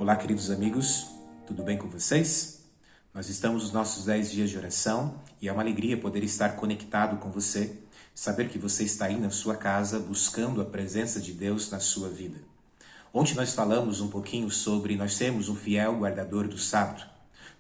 Olá, queridos amigos, tudo bem com vocês? Nós estamos nos nossos 10 dias de oração e é uma alegria poder estar conectado com você, saber que você está aí na sua casa buscando a presença de Deus na sua vida. Ontem nós falamos um pouquinho sobre nós sermos um fiel guardador do sábado.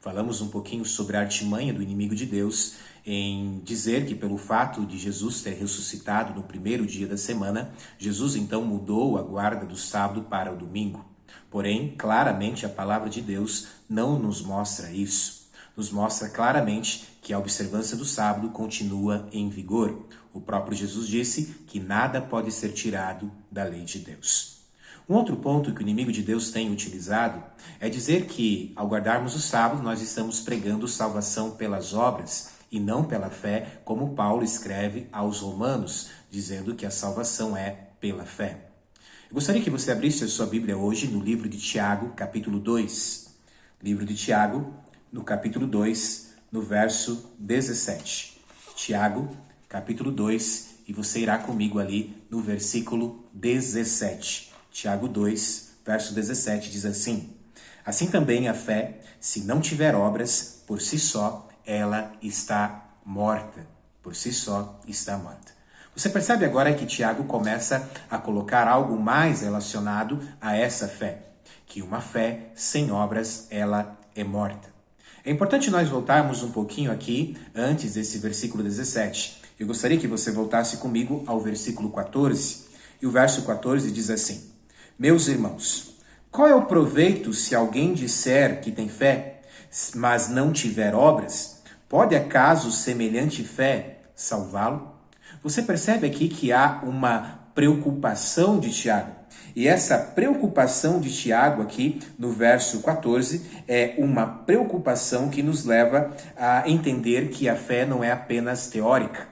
Falamos um pouquinho sobre a artimanha do inimigo de Deus em dizer que pelo fato de Jesus ter ressuscitado no primeiro dia da semana, Jesus então mudou a guarda do sábado para o domingo. Porém, claramente a palavra de Deus não nos mostra isso. Nos mostra claramente que a observância do sábado continua em vigor. O próprio Jesus disse que nada pode ser tirado da lei de Deus. Um outro ponto que o inimigo de Deus tem utilizado é dizer que, ao guardarmos o sábado, nós estamos pregando salvação pelas obras e não pela fé, como Paulo escreve aos Romanos, dizendo que a salvação é pela fé. Eu gostaria que você abrisse a sua Bíblia hoje no livro de Tiago, capítulo 2. Livro de Tiago, no capítulo 2, no verso 17. Tiago, capítulo 2, e você irá comigo ali no versículo 17. Tiago 2, verso 17, diz assim: Assim também a fé, se não tiver obras, por si só, ela está morta. Por si só, está morta. Você percebe agora que Tiago começa a colocar algo mais relacionado a essa fé. Que uma fé sem obras, ela é morta. É importante nós voltarmos um pouquinho aqui, antes desse versículo 17. Eu gostaria que você voltasse comigo ao versículo 14. E o verso 14 diz assim: Meus irmãos, qual é o proveito se alguém disser que tem fé, mas não tiver obras? Pode acaso semelhante fé salvá-lo? Você percebe aqui que há uma preocupação de Tiago. E essa preocupação de Tiago aqui no verso 14 é uma preocupação que nos leva a entender que a fé não é apenas teórica.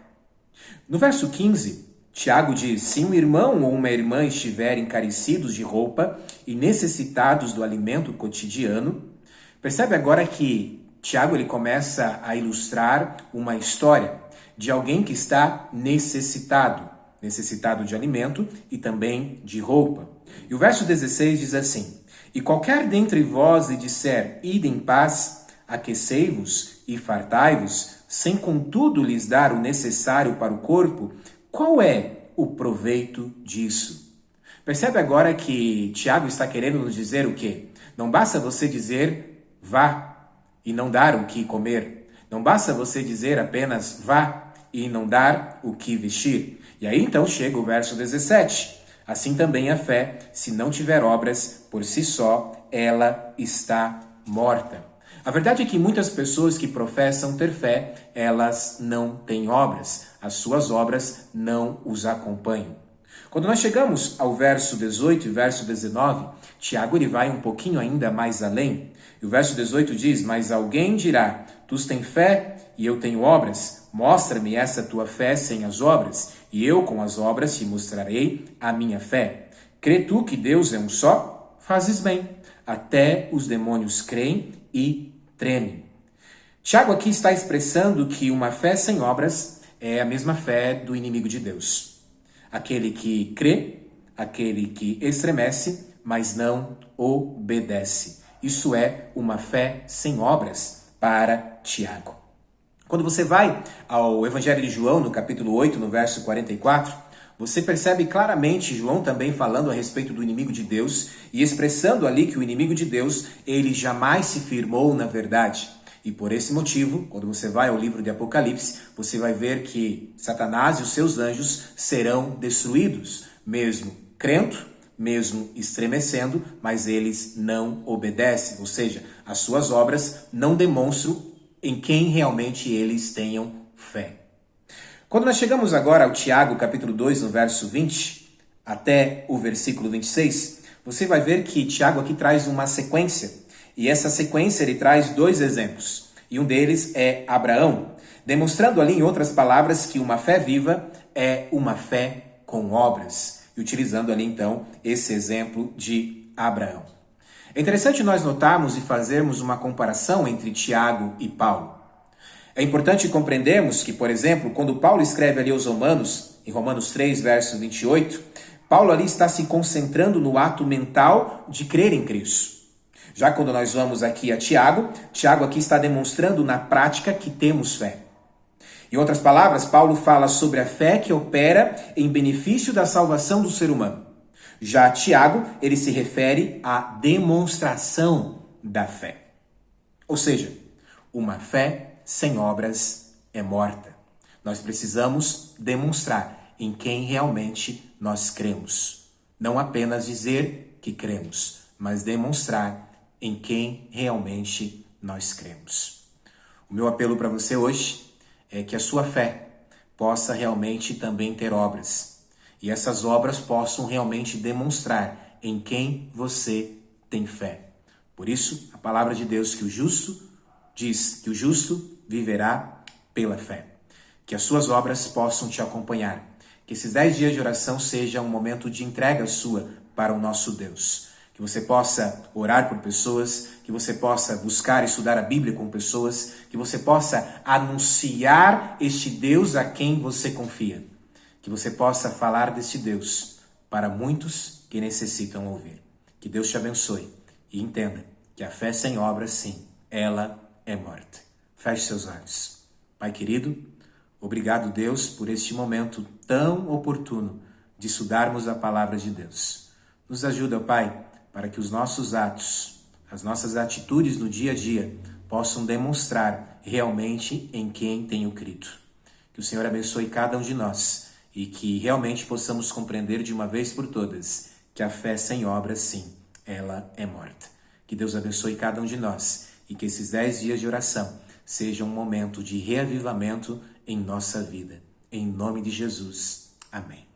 No verso 15, Tiago diz: se um irmão ou uma irmã estiverem carecidos de roupa e necessitados do alimento cotidiano, percebe agora que Tiago ele começa a ilustrar uma história de alguém que está necessitado de alimento e também de roupa. E o verso 16 diz assim: E qualquer dentre vós lhe disser, ide em paz, aquecei-vos e fartai-vos, sem contudo lhes dar o necessário para o corpo, qual é o proveito disso? Percebe agora que Tiago está querendo nos dizer o quê? Não basta você dizer vá e não dar o que comer. Não basta você dizer apenas vá e não dar o que vestir. E aí então chega o verso 17. Assim também a fé, se não tiver obras, por si só, ela está morta. A verdade é que muitas pessoas que professam ter fé, elas não têm obras. As suas obras não os acompanham. Quando nós chegamos ao verso 18 e verso 19, Tiago ele vai um pouquinho ainda mais além. E o verso 18 diz: Mas alguém dirá, tu tens fé e eu tenho obras. Mostra-me essa tua fé sem as obras, e eu com as obras te mostrarei a minha fé. Crê tu que Deus é um só? Fazes bem. Até os demônios creem e tremem. Tiago aqui está expressando que uma fé sem obras é a mesma fé do inimigo de Deus. Aquele que crê, aquele que estremece, mas não obedece. Isso é uma fé sem obras para Tiago. Quando você vai ao Evangelho de João, no capítulo 8, no verso 44, você percebe claramente João também falando a respeito do inimigo de Deus e expressando ali que o inimigo de Deus, ele jamais se firmou na verdade. E por esse motivo, quando você vai ao livro de Apocalipse, você vai ver que Satanás e os seus anjos serão destruídos, mesmo crendo, mesmo estremecendo, mas eles não obedecem, ou seja, as suas obras não demonstram em quem realmente eles tenham fé. Quando nós chegamos agora ao Tiago, capítulo 2, no verso 20, até o versículo 26, você vai ver que Tiago aqui traz uma sequência. E essa sequência ele traz dois exemplos. E um deles é Abraão, demonstrando ali, em outras palavras, que uma fé viva é uma fé com obras. E utilizando ali, então, esse exemplo de Abraão. É interessante nós notarmos e fazermos uma comparação entre Tiago e Paulo. É importante compreendermos que, por exemplo, quando Paulo escreve ali aos Romanos, em Romanos 3, verso 28, Paulo ali está se concentrando no ato mental de crer em Cristo. Já quando nós vamos aqui a Tiago, Tiago aqui está demonstrando na prática que temos fé. Em outras palavras, Paulo fala sobre a fé que opera em benefício da salvação do ser humano. Já Tiago, ele se refere à demonstração da fé. Ou seja, uma fé sem obras é morta. Nós precisamos demonstrar em quem realmente nós cremos. Não apenas dizer que cremos, mas demonstrar em quem realmente nós cremos. O meu apelo para você hoje é que a sua fé possa realmente também ter obras. E essas obras possam realmente demonstrar em quem você tem fé. Por isso, a palavra de Deus que o justo diz que o justo viverá pela fé. Que as suas obras possam te acompanhar. Que esses 10 dias de oração seja um momento de entrega sua para o nosso Deus. Que você possa orar por pessoas, que você possa buscar estudar a Bíblia com pessoas, que você possa anunciar este Deus a quem você confia. Que você possa falar deste Deus para muitos que necessitam ouvir. Que Deus te abençoe e entenda que a fé sem obras, sim, ela é morta. Feche seus olhos. Pai querido, obrigado, Deus, por este momento tão oportuno de estudarmos a palavra de Deus. Nos ajuda, Pai, para que os nossos atos, as nossas atitudes no dia a dia possam demonstrar realmente em quem tenho crido. Que o Senhor abençoe cada um de nós e que realmente possamos compreender de uma vez por todas que a fé sem obras, sim, ela é morta. Que Deus abençoe cada um de nós e que esses 10 dias de oração sejam um momento de reavivamento em nossa vida. Em nome de Jesus. Amém.